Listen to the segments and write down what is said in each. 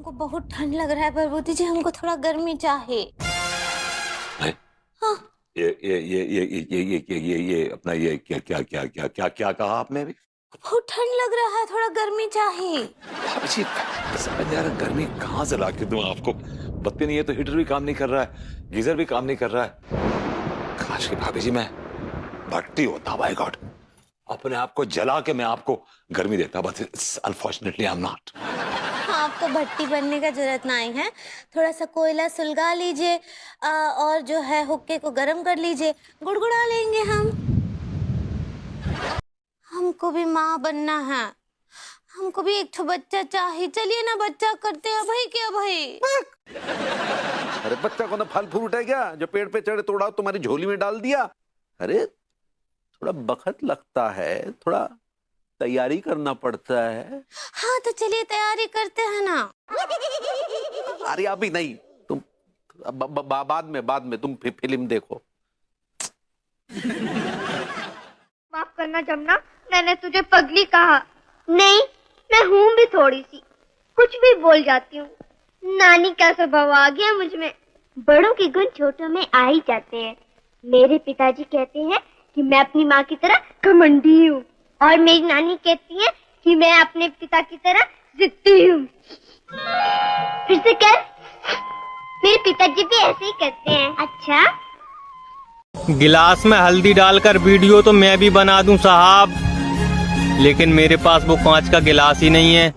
हमको बहुत ठंड लग रहा है भगवती जी, हमको थोड़ा गर्मी चाहिए। हाँ। ये अपना ये क्या क्या क्या क्या क्या क्या कहा आपने अभी? बहुत ठंड लग रहा है, थोड़ा गर्मी चाहिए। जी समझ यार, गर्मी कहाँ से ला के दूं आपको? बत्ती नहीं है तो हीटर भी काम नहीं कर रहा है, गीजर भी काम नहीं कर रहा है। काश की भाभी जी मैं भट्टी होता, बाय गॉड, अपने आप को जला के मैं आपको गर्मी देता, but unfortunately I am not. आपको भट्टी बनने का जरूरत नहीं है, थोड़ा सा कोयला सुलगा लीजिए और जो है हुक्के को गर्म कर लीजिए, गुड़गुड़ा लेंगे हम। हमको भी माँ बनना है, हमको भी एक ठो बच्चा चाहिए। चलिए ना बच्चा करते हैं भाई। क्या भाई? अरे बच्चा को ना फल फ्रूट है क्या जो पेड़ पे चढ़े तोड़ा तुम्हारी झोली में डाल दिया? अरे थोड़ा वक्त लगता है, थोड़ा तैयारी करना पड़ता है। हाँ तो चलिए तैयारी करते हैं ना। अरे अभी नहीं, तुम बाद में तुम फिल्म देखो। माफ करना जमुना, मैंने तुझे पगली कहा नहीं, मैं हूँ भी थोड़ी सी, कुछ भी बोल जाती हूँ। नानी का स्वभाव आ गया मुझ में। बड़ों के गुण छोटों में आ ही जाते हैं। मेरे पिताजी कहते हैं कि मैं अपनी माँ की तरह घमंडी हूँ, और मेरी नानी कहती है कि मैं अपने पिता की तरह जिद्दी हूँ। फिर से कर। मेरे पिताजी भी ऐसे ही कहते हैं। अच्छा, गिलास में हल्दी डालकर वीडियो तो मैं भी बना दूं साहब, लेकिन मेरे पास वो कांच का गिलास ही नहीं है।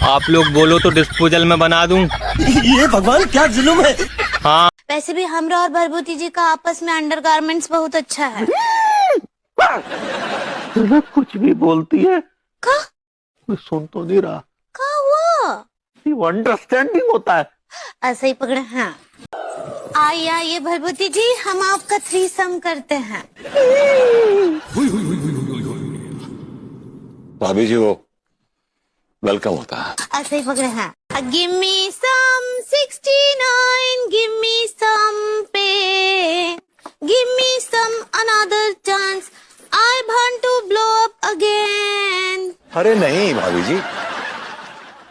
आप लोग बोलो तो डिस्पोजल में बना दूं। ये भगवान क्या जुल्म है। हाँ, वैसे भी हमरा और भरभूति जी का आपस में अंडरगारमेंट्स बहुत अच्छा है। कुछ भी बोलती है। का? मैं सुन तो नहीं रहा। का हुआ? अंडरस्टैंडिंग होता है। ऐसे ही पकड़े हैं। आइए आइए भरभूति जी, हम आपका थ्रीसम करते हैं। भाभी जी वो वेलकम होता है। ऐसे ही पकड़े हैं। Give me some 69, give me some pay, give me some another chance, I want to blow up again. अरे नहीं भाभी जी,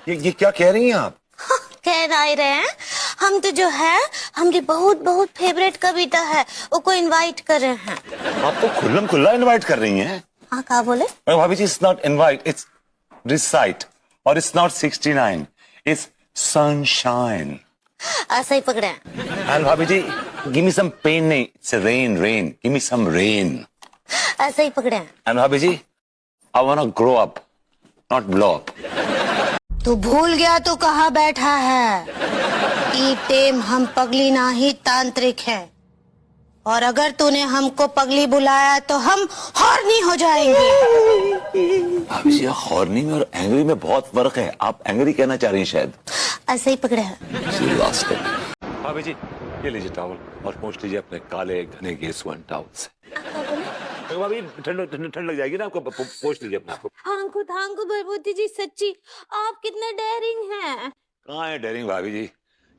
ये क्या कह रही हैं आप? कह नहीं रहे हैं, हम तो जो है हमारी बहुत बहुत फेवरेट कविता है, वो को इनवाइट कर रहे हैं। आप तो खुल्लम खुल्ला इनवाइट कर रही हैं। हाँ क्या बोले? अरे भाभी जी, it's not invite, it's recite, और इट्स नॉट 69, इट्स सनशाइन। ऐसे ही पकड़े हैं। एंड भाभी जी, गिव मी सम पेन, नहीं, it's rain, rain, give me some rain. ऐसे ही पकड़े हैं। एंड भाभी जी, I want to grow up, not blow up. तू भूल गया तो कहाँ बैठा है? ई टेम हम पगली नाही तांत्रिक है, और अगर तूने हमको पगली बुलाया तो हम हॉर्नी हो जाएंगे। भाभी जी, हॉर्नी में और एंग्री में बहुत फर्क है। आप एंग्री कहना चाह रही हैं शायद। ऐसे ही पकड़े हैं। भाभी जी, ये लीजिए टॉवल और पोंछ लीजिए अपने काले घने गेसुअन टॉवल से। भाभी ठंड लग जाएगी ना आपको, पोंछ लीजिए अपने आपको। थांकू भरभूति जी, सच्ची आप कितने डेयरिंग हैं। कहाँ है डेयरिंग भाभी जी?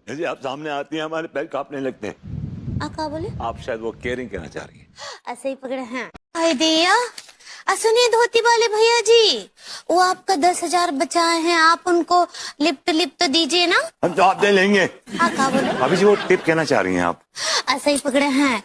यदि आप सामने आती हैं हमारे पैर कांपने लगते हैं। क्या बोले? आप शायद वो केयरिंग कहना चाह रही हैं। ऐसे ही पकड़े हैं। हाय दिया, सुनिए धोती वाले भैया जी, वो आपका 10,000 बचाए हैं, आप उनको लिफ्ट दीजिए ना। हम जवाब दे लेंगे। क्या बोले? भाभी जी वो टिप कहना चाह रही हैं आप। ऐसे ही पकड़े हैं।